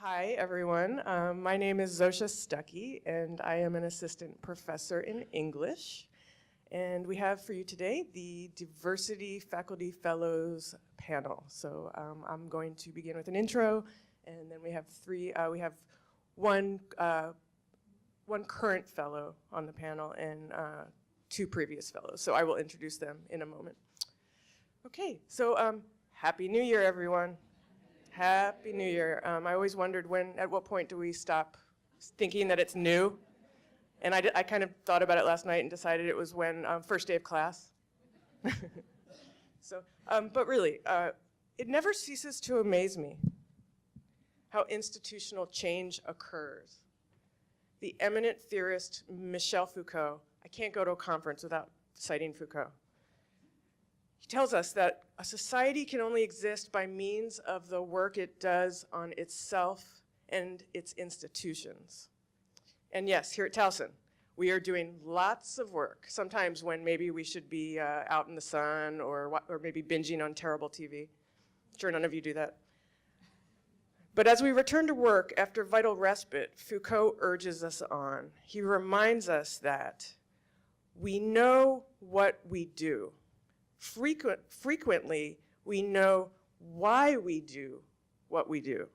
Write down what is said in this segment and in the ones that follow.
Hi, everyone. My name is Zosha Stuckey, and I am an assistant professor in English. And we have for you today the Diversity Faculty Fellows panel. So I'm going to begin with an intro, and then we have one current fellow on the panel and two previous fellows. So I will introduce them in a moment. Okay, so Happy New Year, everyone. Happy New Year. I always wondered at what point do we stop thinking that it's new? And I kind of thought about it last night and decided it was when first day of class. So, but really, it never ceases to amaze me how institutional change occurs. The eminent theorist Michel Foucault, I can't go to a conference without citing Foucault. He tells us that a society can only exist by means of the work it does on itself and its institutions. And yes, here at Towson, we are doing lots of work, sometimes when maybe we should be out in the sun or maybe binging on terrible TV. Sure, none of you do that. But as we return to work after vital respite, Foucault urges us on. He reminds us that we know what we do. Frequently, we know why we do what we do.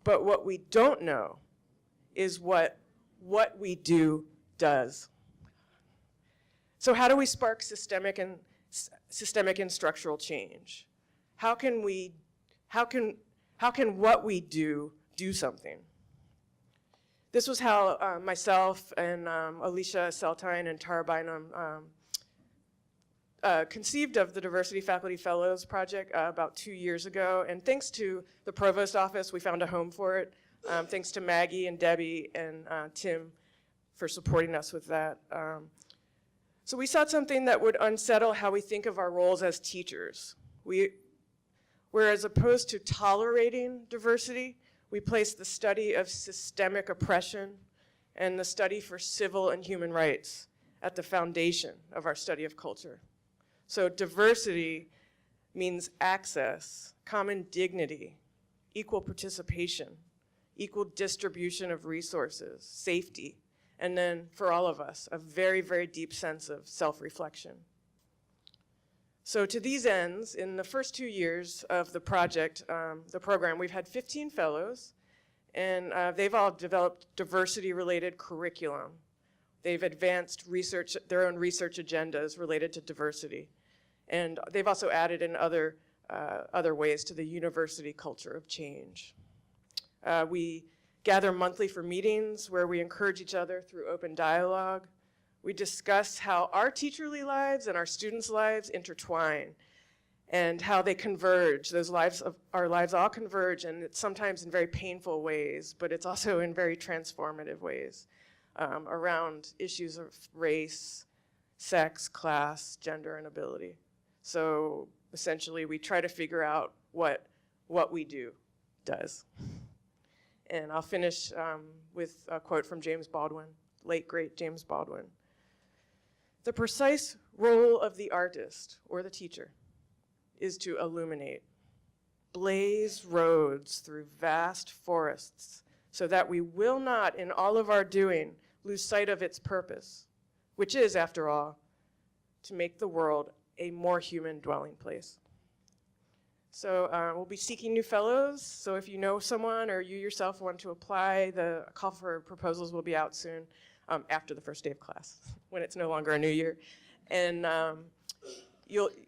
But what we don't know is what we do does. So how do we spark systemic and structural change? How can what we do something? This was how myself and Alicia Seltine and Tara Bynum conceived of the Diversity Faculty Fellows project about 2 years ago, and thanks to the Provost Office, we found a home for it. Thanks to Maggie and Debbie and Tim for supporting us with that. So we sought something that would unsettle how we think of our roles as teachers. Whereas opposed to tolerating diversity, we placed the study of systemic oppression and the study for civil and human rights at the foundation of our study of culture. So diversity means access, common dignity, equal participation, equal distribution of resources, safety, and then for all of us, a very, very deep sense of self-reflection. So to these ends, in the first 2 years of the project, the program, we've had 15 fellows, and they've all developed diversity-related curriculum. They've advanced their own research agendas related to diversity. And they've also added in other ways to the university culture of change. We gather monthly for meetings where we encourage each other through open dialogue. We discuss how our teacherly lives and our students' lives intertwine and how they converge. Our lives all converge, and it's sometimes in very painful ways, but it's also in very transformative ways around issues of race, sex, class, gender, and ability. So essentially, we try to figure out what we do does. And I'll finish with a quote from James Baldwin, late great James Baldwin. The precise role of the artist or the teacher is to illuminate, blaze roads through vast forests so that we will not, in all of our doing, lose sight of its purpose, which is, after all, to make the world a more human dwelling place. So we'll be seeking new fellows. So if you know someone or you yourself want to apply, the call for proposals will be out soon after the first day of class, when it's no longer a new year. And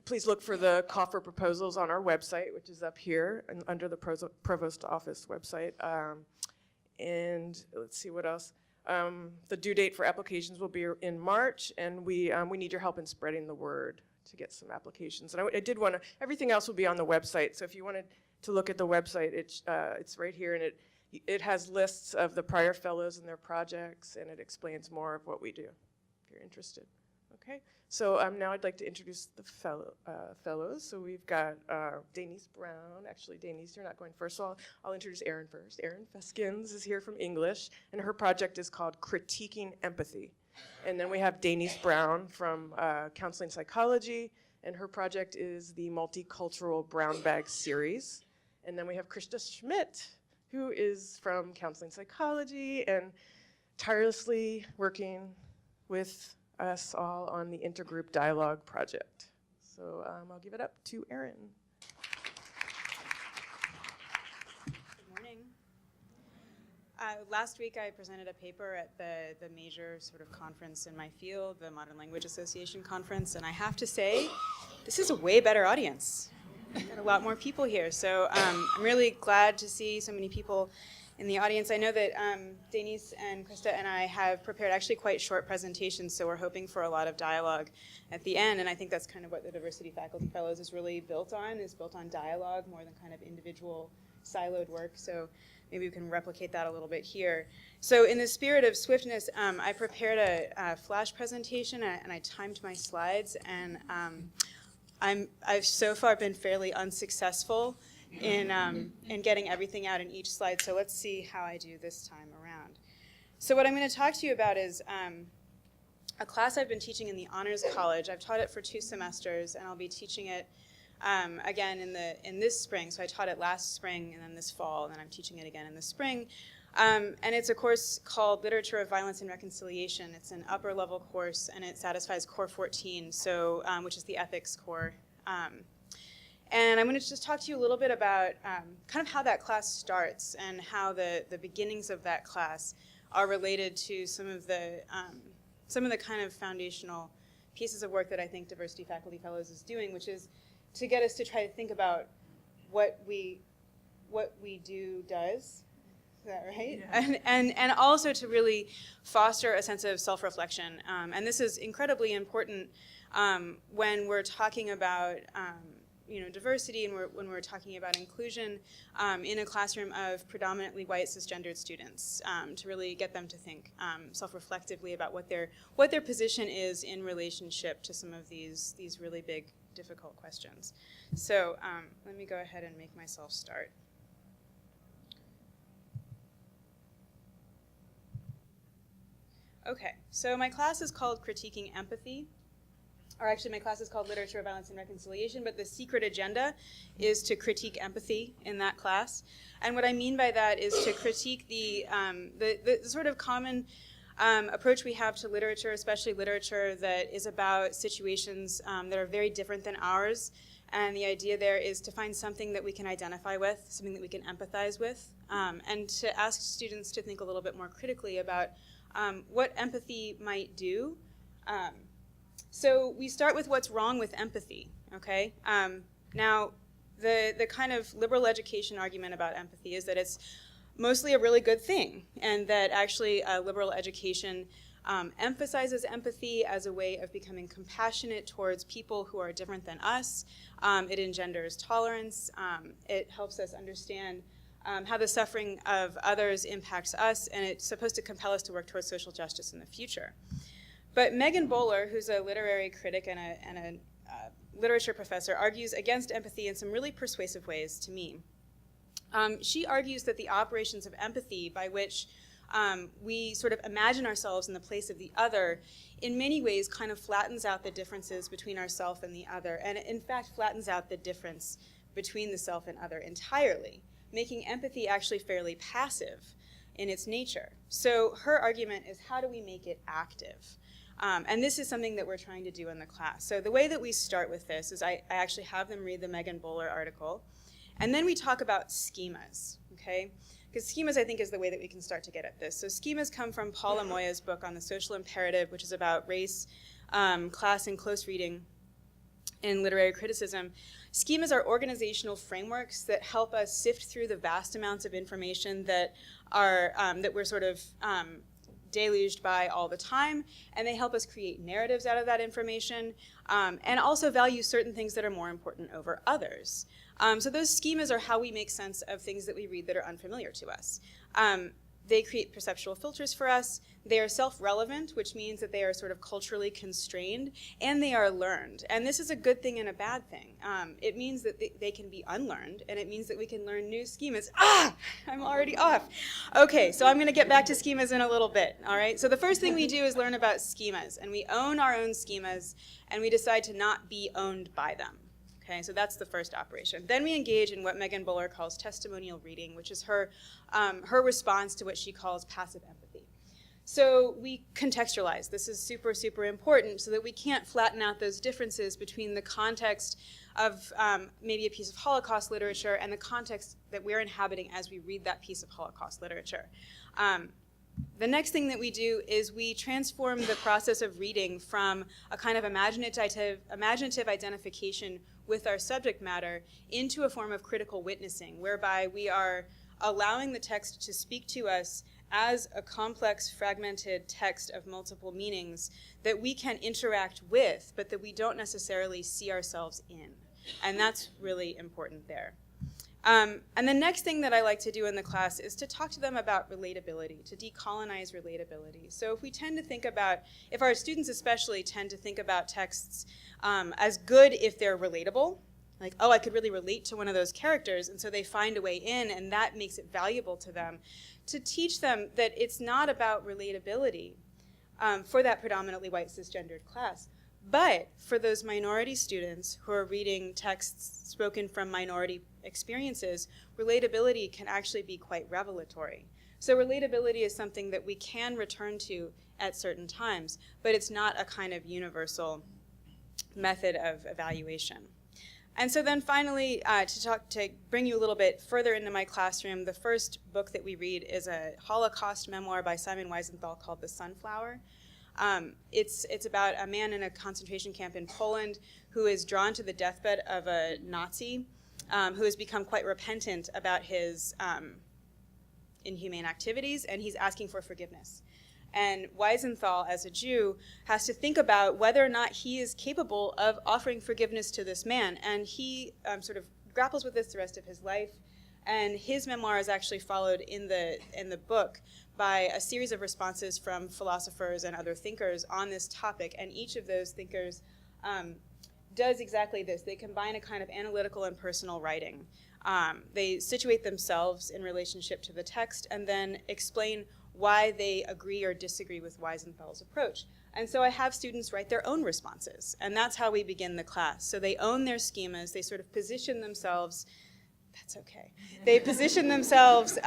please look for the call for proposals on our website, which is up here and under the Provost Office website. And let's see what else. The due date for applications will be in March, and we need your help in spreading the word to get some applications. And I did want to, everything else will be on the website, so if you wanted to look at the website, it's right here, and it has lists of the prior fellows and their projects, and it explains more of what we do, if you're interested. Okay, so now I'd like to introduce the fellows. So we've got Denise Brown. Actually, Denise, you're not going first, so I'll introduce Erin first. Erin Feskins is here from English, and her project is called Critiquing Empathy. And then we have Denise Brown from Counseling Psychology, and her project is the Multicultural Brown Bag Series. And then we have Krista Schmidt who is from counseling psychology and tirelessly working with us all on the Intergroup Dialogue project. So I'll give it up to Erin. Good morning. Last week I presented a paper at the major sort of conference in my field, the Modern Language Association conference, and I have to say, this is a way better audience. Got a lot more people here, so I'm really glad to see so many people in the audience. I know that Denise and Krista and I have prepared actually quite short presentations, so we're hoping for a lot of dialogue at the end, and I think that's kind of what the Diversity Faculty Fellows is really built on dialogue more than kind of individual siloed work. So maybe we can replicate that a little bit here. So in the spirit of swiftness, I prepared a flash presentation and I timed my slides, and I've so far been fairly unsuccessful in getting everything out in each slide. So let's see how I do this time around. So what I'm going to talk to you about is a class I've been teaching in the Honors College. I've taught it for 2 semesters, and I'll be teaching it again in this spring. So I taught it last spring and then this fall, and then I'm teaching it again in the spring. And it's a course called Literature of Violence and Reconciliation. It's an upper level course, and it satisfies Core 14, so which is the ethics core. And I'm going to just talk to you a little bit about kind of how that class starts and how the beginnings of that class are related to some of the kind of foundational pieces of work that I think Diversity Faculty Fellows is doing, which is to get us to try to think about what we do does. Is that right? Yeah. And also to really foster a sense of self-reflection. And this is incredibly important when we're talking about diversity and when we're talking about inclusion in a classroom of predominantly white cisgendered students, to really get them to think self-reflectively about what their position is in relationship to some of these really big, difficult questions. So let me go ahead and make myself start. Okay, so my class is called Critiquing Empathy. Or actually, my class is called Literature of Violence and Reconciliation, but the secret agenda is to critique empathy in that class. And what I mean by that is to critique the sort of common approach we have to literature, especially literature that is about situations that are very different than ours. And the idea there is to find something that we can identify with, something that we can empathize with, and to ask students to think a little bit more critically about what empathy might do. So we start with what's wrong with empathy, okay? Now, the kind of liberal education argument about empathy is that it's mostly a really good thing, and that actually liberal education emphasizes empathy as a way of becoming compassionate towards people who are different than us. It engenders tolerance. It helps us understand how the suffering of others impacts us, and it's supposed to compel us to work towards social justice in the future. But Megan Bowler, who's a literary critic and a literature professor, argues against empathy in some really persuasive ways to me. She argues that the operations of empathy by which we sort of imagine ourselves in the place of the other in many ways kind of flattens out the differences between ourself and the other, and in fact flattens out the difference between the self and other entirely, making empathy actually fairly passive in its nature. So her argument is, how do we make it active? And this is something that we're trying to do in the class. So the way that we start with this is I actually have them read the Megan Bowler article, and then we talk about schemas, okay? Because schemas, I think, is the way that we can start to get at this. So schemas come from Paula Moya's book on the social imperative, which is about race, class, and close reading in literary criticism. Schemas are organizational frameworks that help us sift through the vast amounts of information that we're sort of deluged by all the time, and they help us create narratives out of that information, and also value certain things that are more important over others. So those schemas are how we make sense of things that we read that are unfamiliar to us. They create perceptual filters for us. They are self-relevant, which means that they are sort of culturally constrained, and they are learned. And this is a good thing and a bad thing. It means that they can be unlearned, and it means that we can learn new schemas. I'm already off. Okay, so I'm going to get back to schemas in a little bit, all right? So the first thing we do is learn about schemas, and we own our own schemas, and we decide to not be owned by them, Okay, so that's the first operation. Then we engage in what Megan Buller calls testimonial reading, which is her response to what she calls passive empathy. So we contextualize. This is super, super important so that we can't flatten out those differences between the context of maybe a piece of Holocaust literature and the context that we're inhabiting as we read that piece of Holocaust literature. The next thing that we do is we transform the process of reading from a kind of imaginative identification with our subject matter into a form of critical witnessing, whereby we are allowing the text to speak to us as a complex, fragmented text of multiple meanings that we can interact with, but that we don't necessarily see ourselves in. And that's really important there. And the next thing that I like to do in the class is to talk to them about relatability, to decolonize relatability. So if we tend to think about, if our students especially tend to think about texts as good if they're relatable, like, oh, I could really relate to one of those characters, and so they find a way in, and that makes it valuable to them, to teach them that it's not about relatability for that predominantly white cisgendered class. But for those minority students who are reading texts spoken from minority experiences, relatability can actually be quite revelatory. So relatability is something that we can return to at certain times, but it's not a kind of universal method of evaluation. And so then finally, to bring you a little bit further into my classroom, the first book that we read is a Holocaust memoir by Simon Wiesenthal called The Sunflower. It's about a man in a concentration camp in Poland who is drawn to the deathbed of a Nazi who has become quite repentant about his inhumane activities, and he's asking for forgiveness. And Wiesenthal, as a Jew, has to think about whether or not he is capable of offering forgiveness to this man. And he sort of grapples with this the rest of his life. And his memoir is actually followed in the book by a series of responses from philosophers and other thinkers on this topic. And each of those thinkers does exactly this. They combine a kind of analytical and personal writing. They situate themselves in relationship to the text and then explain why they agree or disagree with Wiesenthal's approach. And so I have students write their own responses, and that's how we begin the class. So they own their schemas, they sort of position themselves, that's okay, they position themselves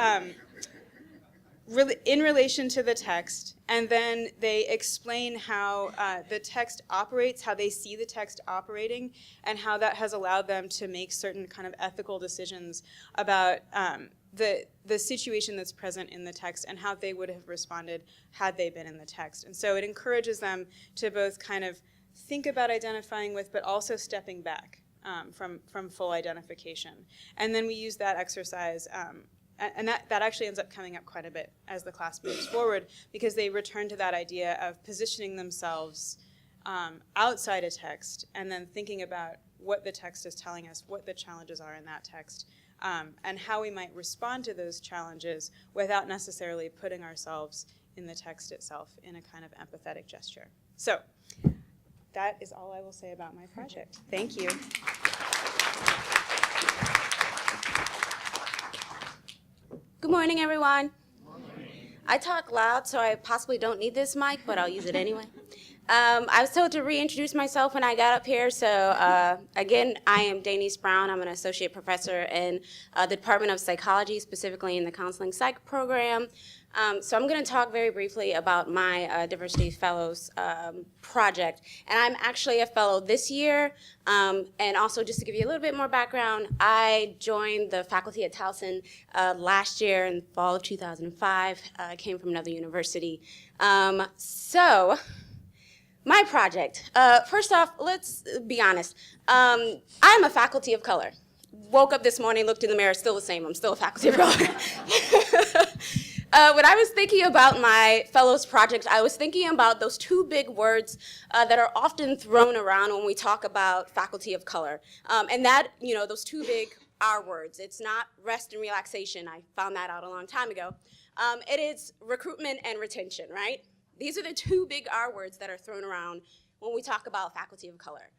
in relation to the text, and then they explain how the text operates, how they see the text operating, and how that has allowed them to make certain kind of ethical decisions about the situation that's present in the text and how they would have responded had they been in the text. And so it encourages them to both kind of think about identifying with, but also stepping back from full identification. And then we use that exercise, and that actually ends up coming up quite a bit as the class moves forward, because they return to that idea of positioning themselves outside a text and then thinking about what the text is telling us, what the challenges are in that text, and how we might respond to those challenges without necessarily putting ourselves in the text itself in a kind of empathetic gesture. So that is all I will say about my project. Thank you. Good morning, everyone. Good morning. I talk loud, so I possibly don't need this mic, but I'll use it anyway. I was told to reintroduce myself when I got up here. So again, I am Denise Brown. I'm an associate professor in the Department of Psychology, specifically in the Counseling Psych program. So I'm going to talk very briefly about my Diversity Fellows project. And I'm actually a fellow this year. And also, just to give you a little bit more background, I joined the faculty at Towson last year in the fall of 2005. I came from another university. So my project. First off, let's be honest. I'm a faculty of color. Woke up this morning, looked in the mirror, still the same. I'm still a faculty of color. When I was thinking about my fellows project, I was thinking about those two big words that are often thrown around when we talk about faculty of color. And that, those two big R words. It's not rest and relaxation. I found that out a long time ago. It is recruitment and retention, right? These are the two big R words that are thrown around when we talk about faculty of color.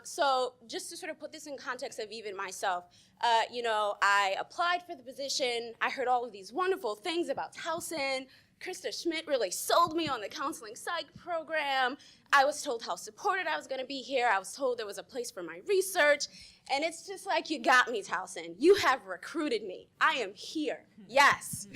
So just to sort of put this in context of even myself, I applied for the position. I heard all of these wonderful things about Towson, Krista Schmidt really sold me on the counseling psych program. I was told how supported I was going to be here. I was told there was a place for my research. And it's just like, you got me, Towson. You have recruited me. I am here. Yes.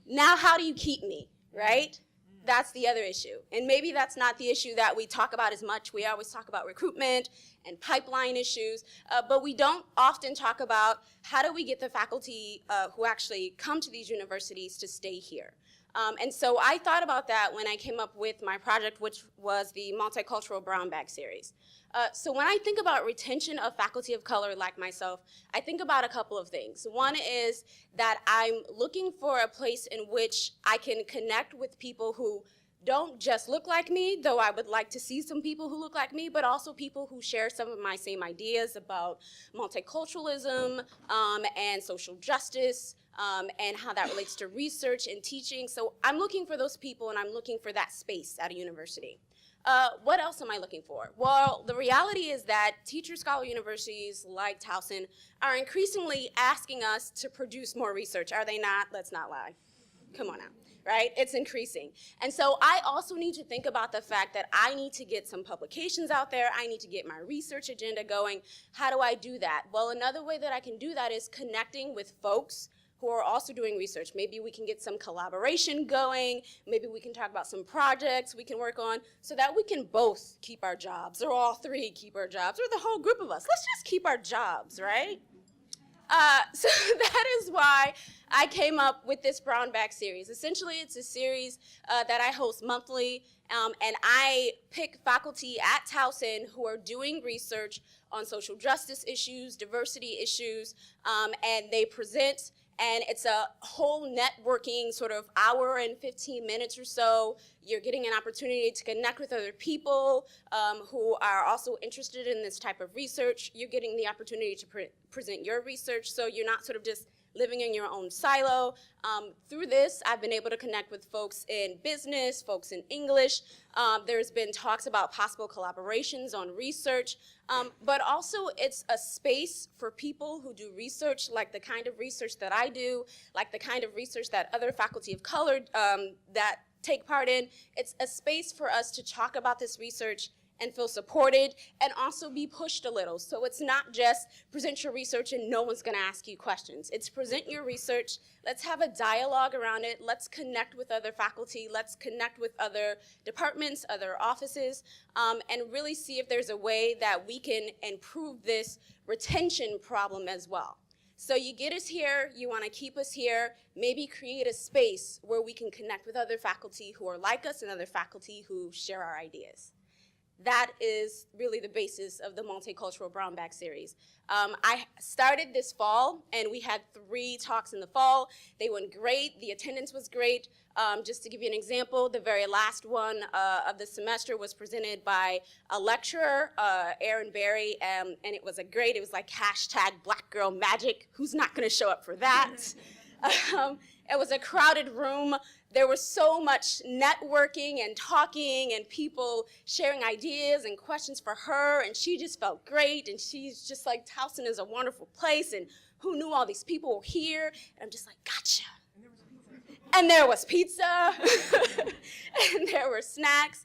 Now how do you keep me, right? That's the other issue. And maybe that's not the issue that we talk about as much. We always talk about recruitment and pipeline issues, but we don't often talk about how do we get the faculty who actually come to these universities to stay here. And so I thought about that when I came up with my project, which was the Multicultural Brown Bag Series. So when I think about retention of faculty of color like myself, I think about a couple of things. One is that I'm looking for a place in which I can connect with people who don't just look like me, though I would like to see some people who look like me, but also people who share some of my same ideas about multiculturalism and social justice, and how that relates to research and teaching. So I'm looking for those people, and I'm looking for that space at a university. What else am I looking for? Well, the reality is that teacher-scholar universities like Towson are increasingly asking us to produce more research. Are they not? Let's not lie. Come on now, right? It's increasing. And so I also need to think about the fact that I need to get some publications out there. I need to get my research agenda going. How do I do that? Well, another way that I can do that is connecting with folks who are also doing research. Maybe we can get some collaboration going. Maybe we can talk about some projects we can work on so that we can both keep our jobs, or all three keep our jobs, or the whole group of us. Let's just keep our jobs, right? So that is why I came up with this Brown Bag Series. Essentially, it's a series that I host monthly, and I pick faculty at Towson who are doing research on social justice issues, diversity issues, and they present. And it's a whole networking sort of hour and 15 minutes or so. You're getting an opportunity to connect with other people who are also interested in this type of research. You're getting the opportunity to present your research, so you're not sort of just living in your own silo. Through this, I've been able to connect with folks in business, folks in English. There's been talks about possible collaborations on research, but also it's a space for people who do research, like the kind of research that I do, like the kind of research that other faculty of color that take part in. It's a space for us to talk about this research and feel supported, and also be pushed a little. So it's not just present your research and no one's gonna ask you questions. It's present your research, let's have a dialogue around it, let's connect with other faculty, let's connect with other departments, other offices, and really see if there's a way that we can improve this retention problem as well. So you get us here, you wanna keep us here, maybe create a space where we can connect with other faculty who are like us and other faculty who share our ideas. That is really the basis of the Multicultural Brown Bag Series. I started this fall, and we had 3 talks in the fall. They went great. The attendance was great. Just to give you an example, the very last one of the semester was presented by a lecturer, Erin Berry, and it was it was like #BlackGirlMagic. Who's not going to show up for that? It was a crowded room. There was so much networking and talking and people sharing ideas and questions for her, and she just felt great, and she's just like, Towson is a wonderful place, and who knew all these people were here? And I'm just like, gotcha. And there was pizza, and there were snacks,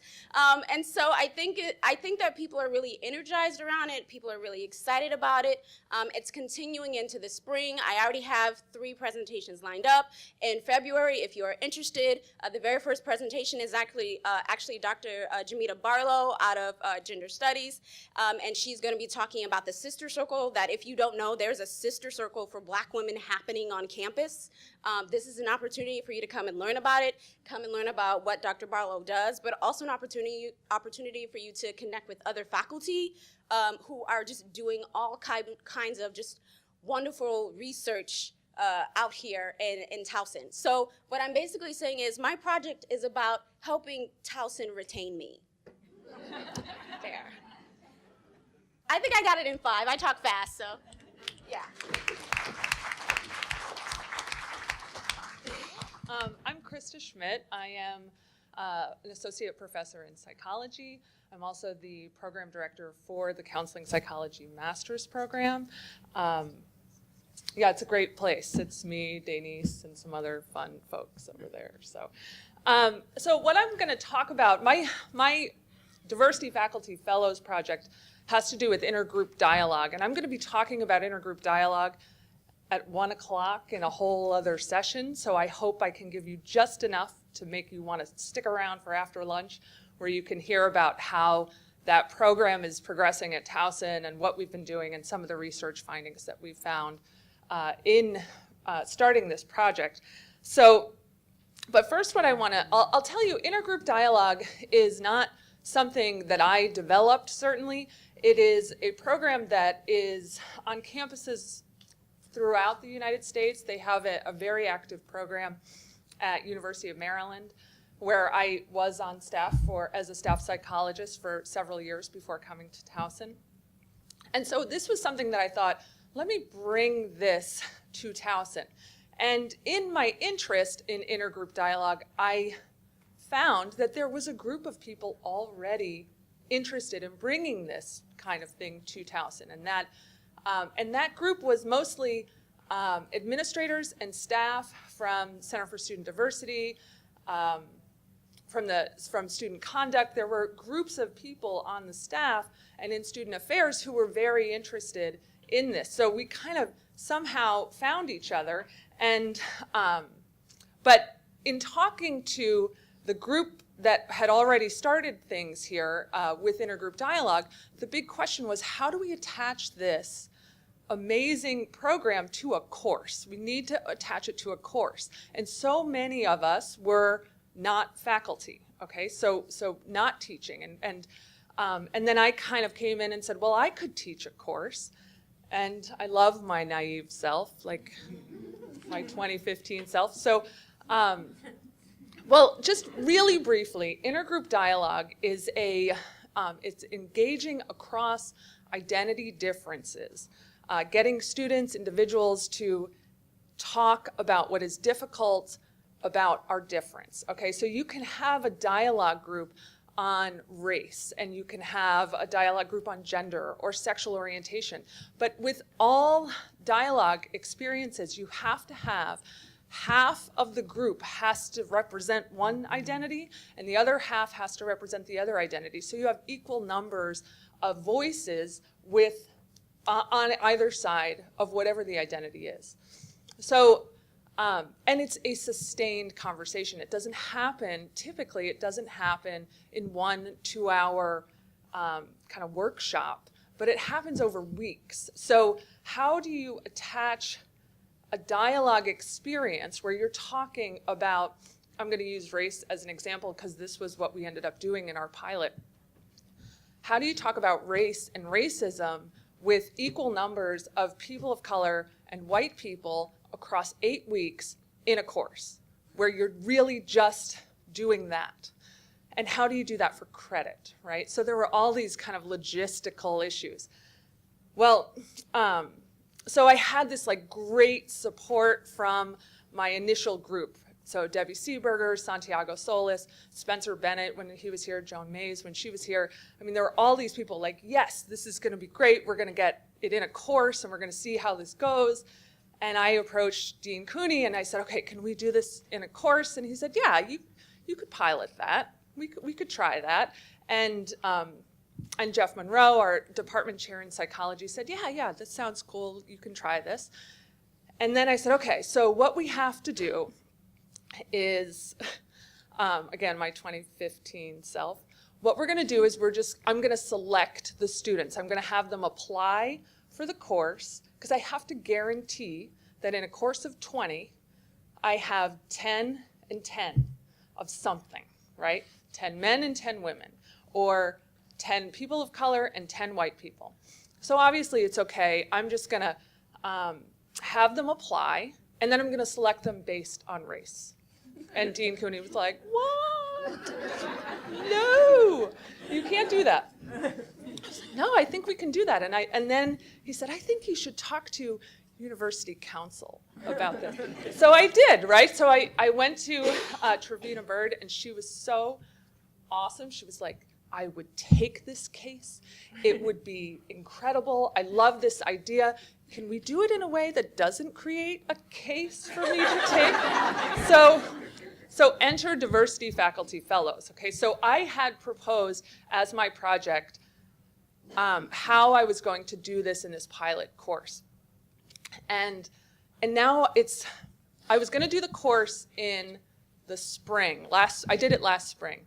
and so I think that people are really energized around it. People are really excited about it. It's continuing into the spring. I already have 3 presentations lined up in February. If you are interested, the very first presentation is actually Dr. Jamita Barlow out of Gender Studies, and she's going to be talking about the Sister Circle. That, if you don't know, there's a Sister Circle for Black women happening on campus. This is an opportunity for you to come and learn about it, come and learn about what Dr. Barlow does, but also an opportunity for you to connect with other faculty who are just doing all kinds of just wonderful research out here in Towson. So what I'm basically saying is my project is about helping Towson retain me. There. I think I got it in 5. I talk fast, so yeah. I'm Krista Schmidt. I am an associate professor in psychology. I'm also the program director for the Counseling Psychology Master's Program. yeah, it's a great place. It's me, Denise, and some other fun folks over there. So, so what I'm going to talk about, my Diversity Faculty Fellows project has to do with intergroup dialogue, and I'm going to be talking about intergroup dialogue at 1 o'clock in a whole other session, so I hope I can give you just enough to make you want to stick around for after lunch, where you can hear about how that program is progressing at Towson and what we've been doing and some of the research findings that we've found in starting this project. So, but first what I'll tell you, intergroup dialogue is not something that I developed, certainly. It is a program that is on campuses throughout the United States. They have a very active program at University of Maryland, where I was on staff as a staff psychologist for several years before coming to Towson. And so this was something that I thought, let me bring this to Towson. And in my interest in intergroup dialogue, I found that there was a group of people already interested in bringing this kind of thing to Towson. And that group was mostly administrators and staff from Center for Student Diversity, from Student Conduct. There were groups of people on the staff and in Student Affairs who were very interested in this. So we kind of somehow found each other. And but in talking to the group that had already started things here with intergroup dialogue, the big question was, how do we attach this amazing program to a course? We need to attach it to a course. And so many of us were not faculty, okay? So not teaching. And then I kind of came in and said, well, I could teach a course. And I love my naive self, like my 2015 self. So, well, just really briefly, intergroup dialogue is it's engaging across identity differences, getting students, individuals to talk about what is difficult about our difference, okay? So you can have a dialogue group on race, and you can have a dialogue group on gender or sexual orientation. But with all dialogue experiences, you have to have half of the group has to represent one identity, and the other half has to represent the other identity. So you have equal numbers of voices with on either side of whatever the identity is. So, and it's a sustained conversation. It doesn't happen, typically it doesn't happen in 1 2-hour kind of workshop, but it happens over weeks. So how do you attach a dialogue experience where you're talking about, I'm going to use race as an example because this was what we ended up doing in our pilot. How do you talk about race and racism with equal numbers of people of color and white people across 8 weeks in a course where you're really just doing that? And how do you do that for credit, right? So there were all these kind of logistical issues. Well, so I had this like great support from my initial group. So Debbie Seeberger, Santiago Solis, Spencer Bennett when he was here, Joan Mays when she was here. I mean, there were all these people like, yes, this is gonna be great. We're gonna get it in a course and we're gonna see how this goes. And I approached Dean Cooney and I said, okay, can we do this in a course? And he said, yeah, you could pilot that. We could try that. And Jeff Monroe, our department chair in psychology, said, yeah, that sounds cool. You can try this. And then I said, okay, so what we have to do is, again, my 2015 self, what we're gonna do is I'm gonna select the students. I'm gonna have them apply for the course, because I have to guarantee that in a course of 20, I have 10 and 10 of something, right? 10 men and 10 women, or 10 people of color and 10 white people. So obviously it's okay. I'm just gonna have them apply, and then I'm gonna select them based on race. And Dean Cooney was like, what? No, you can't do that. I was like, no, I think we can do that. And then he said, I think you should talk to university council about this. So I did, right? So I went to Trevina Bird, and she was so awesome. She was like, I would take this case. It would be incredible. I love this idea. can we do it in a way that doesn't create a case for me to take? So enter diversity faculty fellows. Okay, so I had proposed as my project how I was going to do this in this pilot course. And now I was going to do the course in the spring. I did it last spring.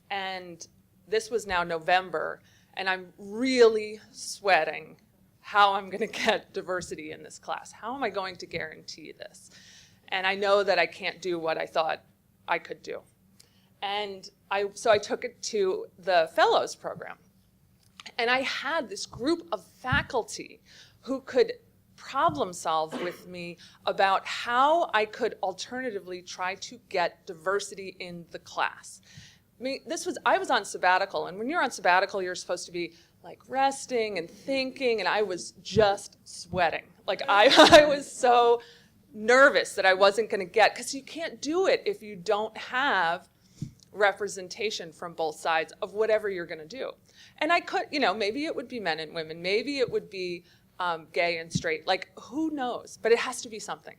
And this was now November, and I'm really sweating how I'm going to get diversity in this class. How am I going to guarantee this? And I know that I can't do what I thought I could do. And so I took it to the fellows program. And I had this group of faculty who could problem solve with me about how I could alternatively try to get diversity in the class. I mean, I was on sabbatical, and when you're on sabbatical, you're supposed to be like resting and thinking, and I was just sweating. Like I was so nervous that I wasn't going to get, because you can't do it if you don't have representation from both sides of whatever you're going to do. And I could, maybe it would be men and women, maybe it would be gay and straight, like who knows, but it has to be something.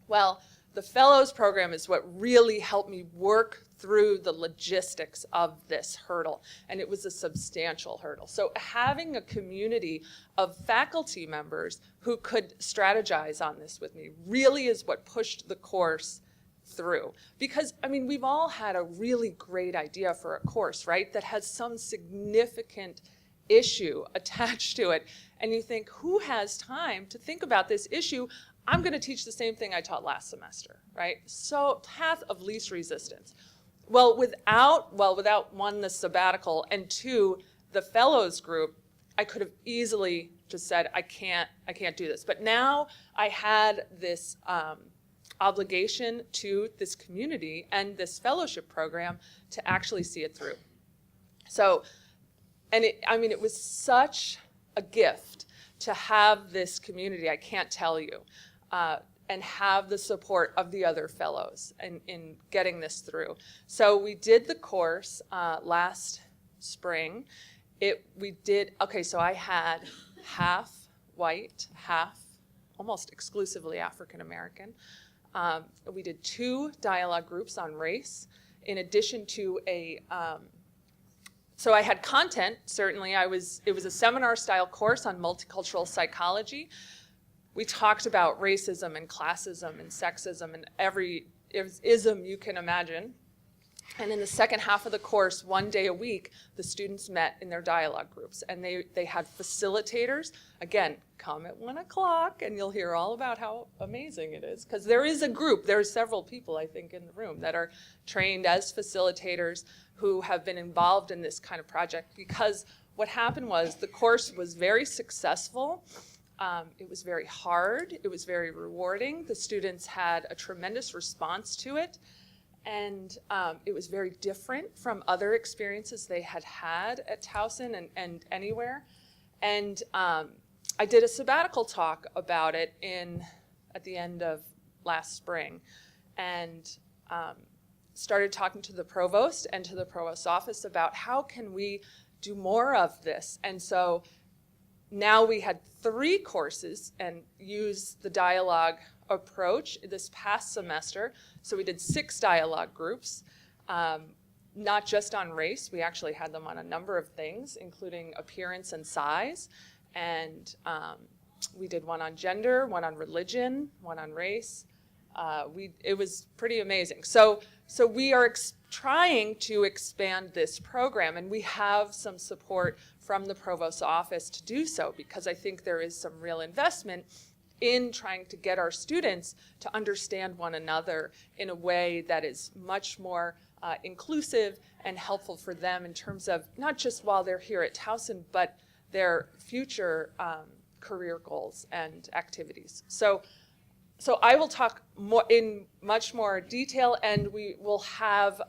Well, the fellows program is what really helped me work through the logistics of this hurdle, and it was a substantial hurdle. So having a community of faculty members who could strategize on this with me really is what pushed the course through. Because, I mean, we've all had a really great idea for a course, right, that has some significant issue attached to it, and you think, who has time to think about this issue? I'm going to teach the same thing I taught last semester, right? So path of least resistance. Well, without one, the sabbatical, and two, the fellows group, I could have easily just said, I can't do this. But now I had this obligation to this community and this fellowship program to actually see it through. So, it was such a gift to have this community, I can't tell you, and have the support of the other fellows in getting this through. So we did the course last spring. So I had half white, half almost exclusively African American. We did 2 dialogue groups on race, in addition to so I had content, certainly. It was a seminar-style course on multicultural psychology. We talked about racism and classism and sexism and every ism you can imagine. And in the second half of the course, 1 day a week, the students met in their dialogue groups. And they had facilitators. Again, come at 1 o'clock and you'll hear all about how amazing it is. Because there is a group, there are several people, I think, in the room that are trained as facilitators who have been involved in this kind of project. Because what happened was the course was very successful. It was very hard. It was very rewarding. The students had a tremendous response to it. And it was very different from other experiences they had had at Towson and anywhere. And I did a sabbatical talk about it at the end of last spring, and started talking to the provost and to the provost's office about how can we do more of this. And so now we had 3 courses and use the dialogue approach this past semester. So we did 6 dialogue groups, not just on race. We actually had them on a number of things, including appearance and size. And we did one on gender, one on religion, one on race. It was pretty amazing. So we are trying to expand this program, and we have some support from the provost's office to do so, because I think there is some real investment in trying to get our students to understand one another in a way that is much more inclusive and helpful for them in terms of not just while they're here at Towson, but their future career goals and activities. So I will talk in much more detail, and we will have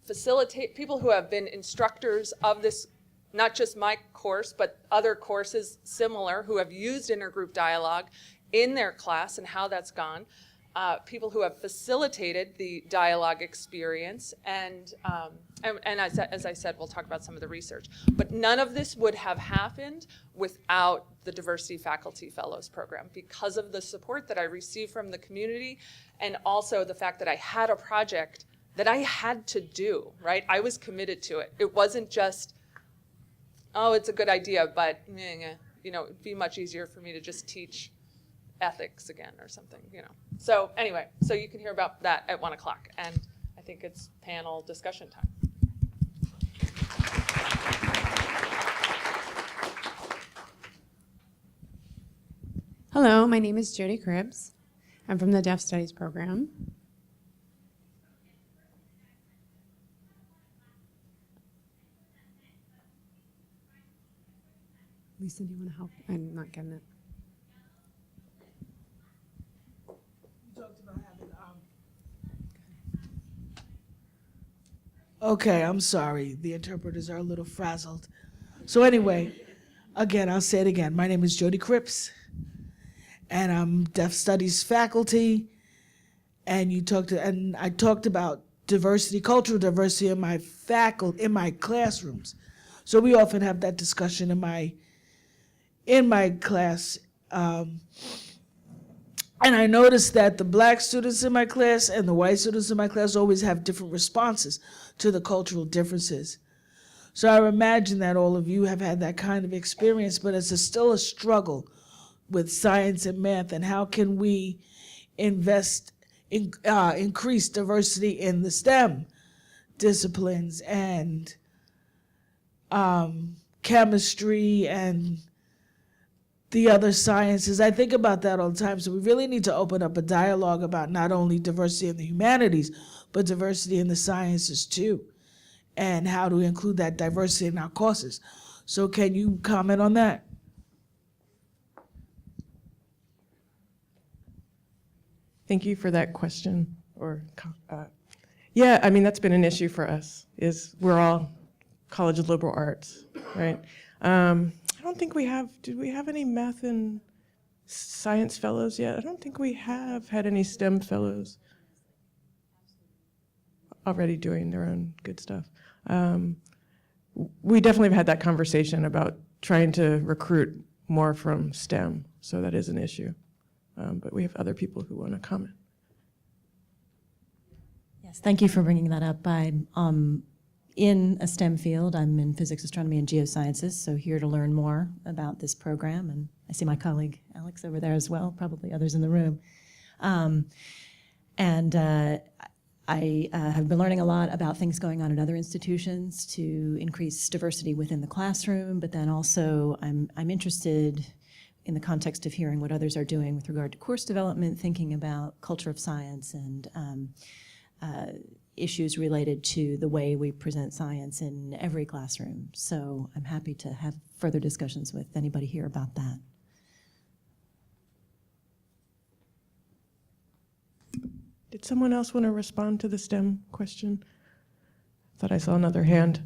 facilitate people who have been instructors of this, not just my course, but other courses similar, who have used intergroup dialogue in their class and how that's gone. people who have facilitated the dialogue experience, and as I said, we'll talk about some of the research. But none of this would have happened without the Diversity Faculty Fellows Program, because of the support that I received from the community, and also the fact that I had a project that I had to do, right? I was committed to it. It wasn't just, oh, it's a good idea, but it'd be much easier for me to just teach ethics again or something, So anyway, so you can hear about that at 1 o'clock, and I think it's panel discussion time. Hello, my name is Jody Cribbs. I'm from the Deaf Studies program. Lisa, do you want to help? I'm not getting it. Okay, I'm sorry. The interpreters are a little frazzled. So anyway, again, I'll say it again. My name is Jody Cripps, and I'm Deaf Studies faculty. And I talked about diversity, cultural diversity in my classrooms. So we often have that discussion in my class. And I noticed that the black students in my class and the white students in my class always have different responses to the cultural differences. So I imagine that all of you have had that kind of experience, but it's still a struggle with science and math, and how can we increase diversity in the STEM disciplines and chemistry and the other sciences. I think about that all the time. So we really need to open up a dialogue about not only diversity in the humanities, but diversity in the sciences too, and how to include that diversity in our courses. So can you comment on that? Thank you for that question. Yeah, I mean, that's been an issue for us, is we're all College of Liberal Arts, right? I don't think did we have any math and science fellows yet? I don't think we have had any STEM fellows already doing their own good stuff. We definitely have had that conversation about trying to recruit more from STEM, so that is an issue. But we have other people who want to comment. Yes, thank you for bringing that up. I'm in a STEM field. I'm in physics, astronomy, and geosciences, so here to learn more about this program. And I see my colleague Alex over there as well, probably others in the room. I have been learning a lot about things going on at other institutions to increase diversity within the classroom, but then also I'm interested in the context of hearing what others are doing with regard to course development, thinking about culture of science and issues related to the way we present science in every classroom. So I'm happy to have further discussions with anybody here about that. Did someone else want to respond to the STEM question? Thought I saw another hand.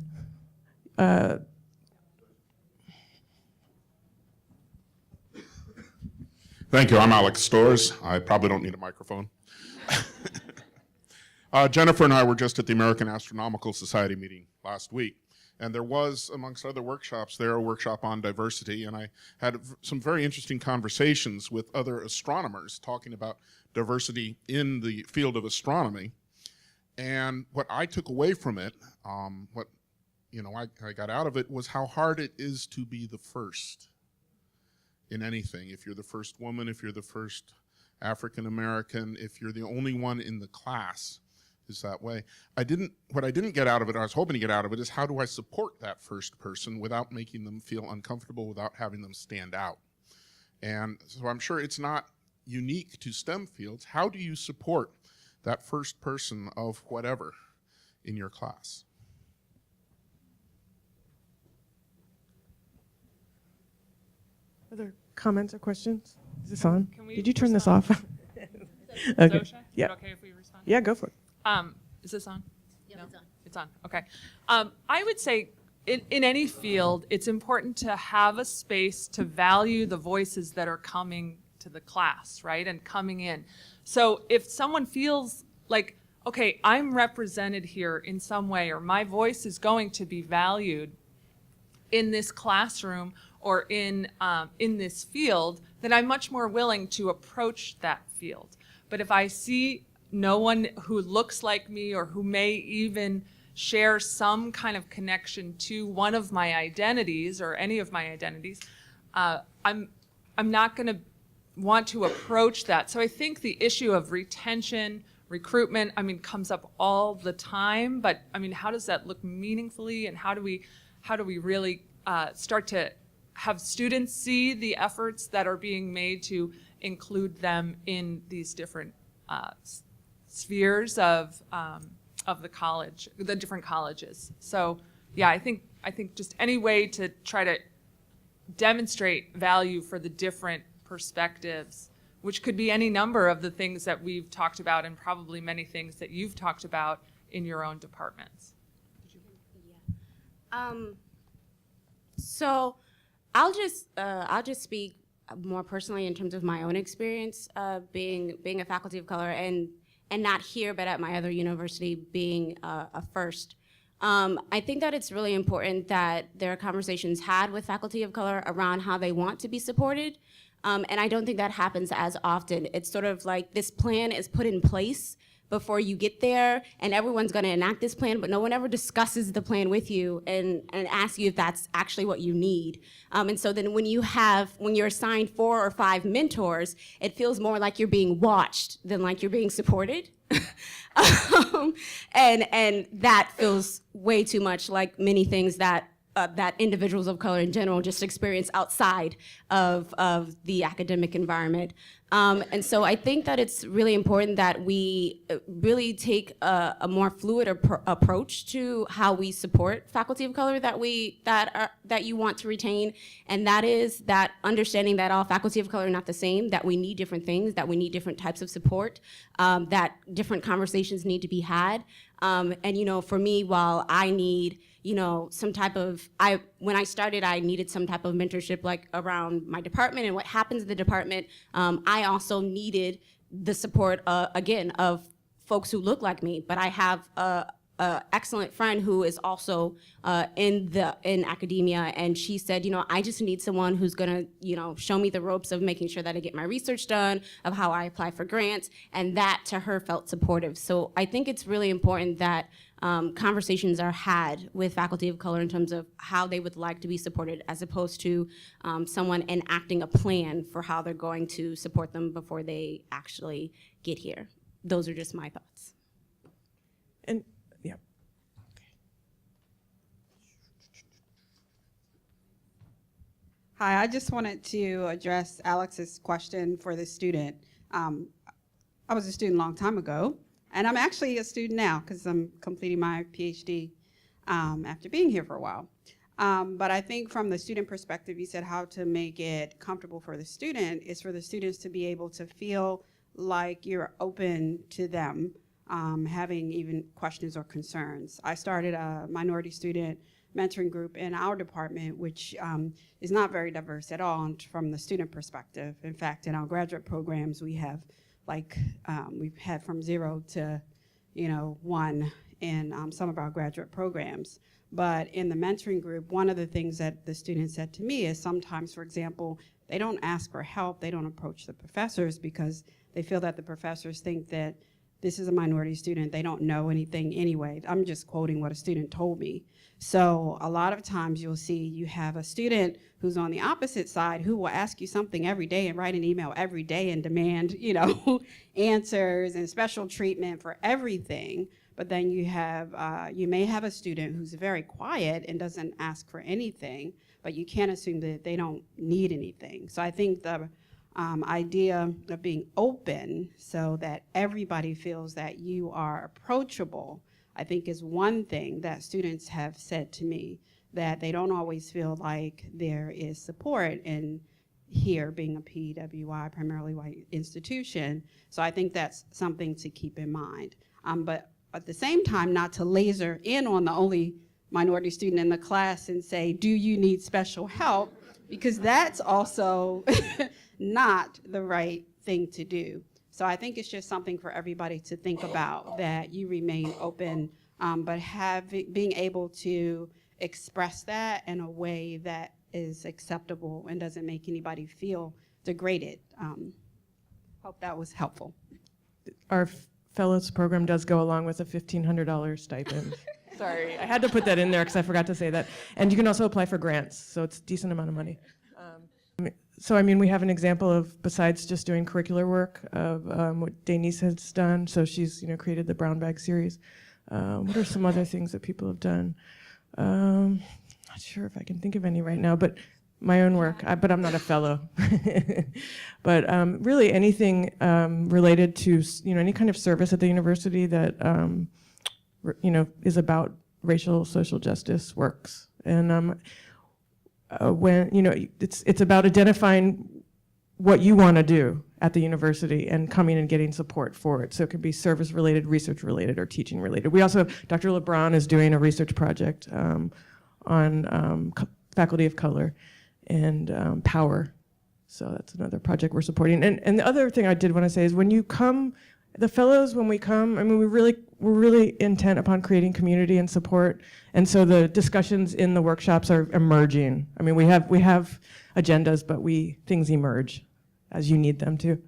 Thank you. I'm Alex Storrs. I probably don't need a microphone. Jennifer and I were just at the American Astronomical Society meeting last week, and there was, amongst other workshops there, a workshop on diversity, and I had some very interesting conversations with other astronomers talking about diversity in the field of astronomy. And what I took away from it, I got out of it, was how hard it is to be the first in anything. If you're the first woman, if you're the first African American, if you're the only one in the class, is that way. What I didn't get out of it, I was hoping to get out of it, is how do I support that first person without making them feel uncomfortable, without having them stand out? And so I'm sure it's not unique to STEM fields. How do you support that first person of whatever in your class? Other comments or questions? Is this on? Can we Did you turn this off? Okay. Okay. Yeah. Okay if we respond? Yeah, go for it. Is this on? Yeah, no? It's on. Okay. I would say in any field, it's important to have a space to value the voices that are coming to the class, right, and coming in. So if someone feels like, okay, I'm represented here in some way, or my voice is going to be valued in this classroom or in this field, then I'm much more willing to approach that field. But if I see no one who looks like me or who may even share some kind of connection to one of my identities or any of my identities, I'm not going to want to approach that. So I think the issue of retention, recruitment, I mean, comes up all the time. But I mean, how does that look meaningfully, and how do we really start to have students see the efforts that are being made to include them in these different spheres of the college, the different colleges. So yeah, I think just any way to try to demonstrate value for the different perspectives, which could be any number of the things that we've talked about, and probably many things that you've talked about in your own departments. So I'll just speak more personally in terms of my own experience being a faculty of color, and not here, but at my other university, being a first. I think that it's really important that there are conversations had with faculty of color around how they want to be supported. And I don't think that happens as often. It's sort of like this plan is put in place before you get there, and everyone's going to enact this plan, but no one ever discusses the plan with you and asks you if that's actually what you need. And so then when you're assigned 4 or 5 mentors, it feels more like you're being watched than like you're being supported. And that feels way too much like many things that individuals of color in general just experience outside of the academic environment. And so I think that it's really important that we really take a more fluid approach to how we support faculty of color that you want to retain, and that is that understanding that all faculty of color are not the same, that we need different things, that we need different types of support, that different conversations need to be had. And for me, while I need some type of, when I started, I needed some type of mentorship like around my department and what happens in the department. I also needed the support, again, of folks who look like me, but I have a excellent friend who is also in academia, and she said, I just need someone who's gonna, show me the ropes of making sure that I get my research done, of how I apply for grants, and that to her felt supportive. So I think it's really important that conversations are had with faculty of color in terms of how they would like to be supported, as opposed to someone enacting a plan for how they're going to support them before they actually get here. Those are just my thoughts. And yeah. Hi, I just wanted to address Alex's question for the student. I was a student a long time ago, and I'm actually a student now because I'm completing my PhD after being here for a while. But I think from the student perspective, you said how to make it comfortable for the student is for the students to be able to feel like you're open to them having even questions or concerns. I started a minority student mentoring group in our department, which is not very diverse at all from the student perspective. In fact, in our graduate programs, we have we've had from 0 to 1 in some of our graduate programs. But in the mentoring group, one of the things that the students said to me is sometimes, for example, they don't ask for help, they don't approach the professors because they feel that the professors think that this is a minority student, they don't know anything anyway. I'm just quoting what a student told me. So a lot of times you'll see you have a student who's on the opposite side who will ask you something every day and write an email every day and demand, answers and special treatment for everything. But then you may have a student who's very quiet and doesn't ask for anything, but you can't assume that they don't need anything. So I think the idea of being open so that everybody feels that you are approachable, I think is one thing that students have said to me, that they don't always feel like there is support in here being a PWI, primarily white institution. So I think that's something to keep in mind. But at the same time, not to laser in on the only minority student in the class and say, do you need special help? Because that's also not the right thing to do. So I think it's just something for everybody to think about, that you remain open, but being able to express that in a way that is acceptable and doesn't make anybody feel degraded. Hope that was helpful. Our fellows program does go along with a $1,500 stipend. Sorry, I had to put that in there because I forgot to say that. And you can also apply for grants, so it's a decent amount of money. So I mean, we have an example of, besides just doing curricular work, of what Denise has done. So she's created the Brown Bag series. What are some other things that people have done? Not sure if I can think of any right now, but my own work. But I'm not a fellow. But really anything related to any kind of service at the university that is about racial social justice works. And when it's about identifying what you want to do at the university and coming and getting support for it. So it could be service related, research related, or teaching related. We also have Dr. LeBron is doing a research project on faculty of color and power. So that's another project we're supporting. And the other thing I did want to say is, when you come, the fellows, when we come, I mean, we're really intent upon creating community and support. And so the discussions in the workshops are emerging. I mean, we have agendas, but things emerge as you need them to.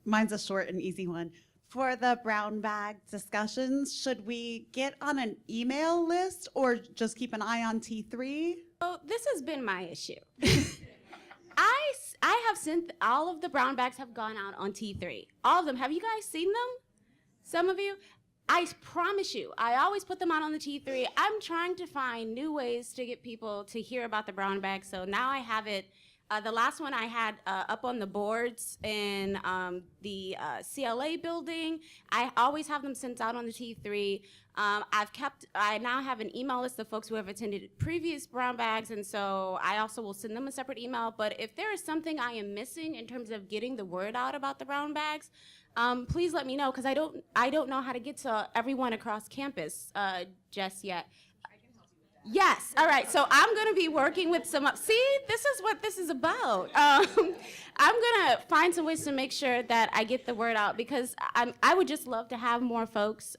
Mine's a short and easy one. For the brown bag discussions, should we get on an email list or just keep an eye on T3? So this has been my issue. I have sent, all of the brown bags have gone out on T3. All of them. Have you guys seen them? Some of you? I promise you, I always put them out on the T3. I'm trying to find new ways to get people to hear about the brown bag. So now I have it. The last one I had up on the boards in the CLA building. I always have them sent out on the T3. I now have an email list of folks who have attended previous brown bags, and so I also will send them a separate email. But if there is something I am missing in terms of getting the word out about the brown bags, please let me know, because I don't know how to get to everyone across campus just yet. Yes, all right, so I'm gonna be working with see, this is what this is about. I'm gonna find some ways to make sure that I get the word out, because I would just love to have more folks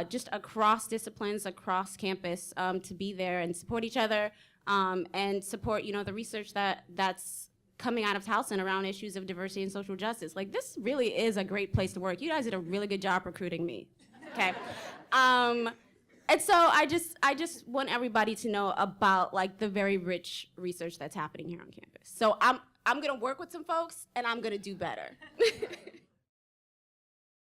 just across disciplines, across campus, to be there and support each other, and support, the research that's coming out of Towson around issues of diversity and social justice. Like, this really is a great place to work. You guys did a really good job recruiting me, okay? And so I just want everybody to know about, like, the very rich research that's happening here on campus. So I'm gonna work with some folks, and I'm gonna do better.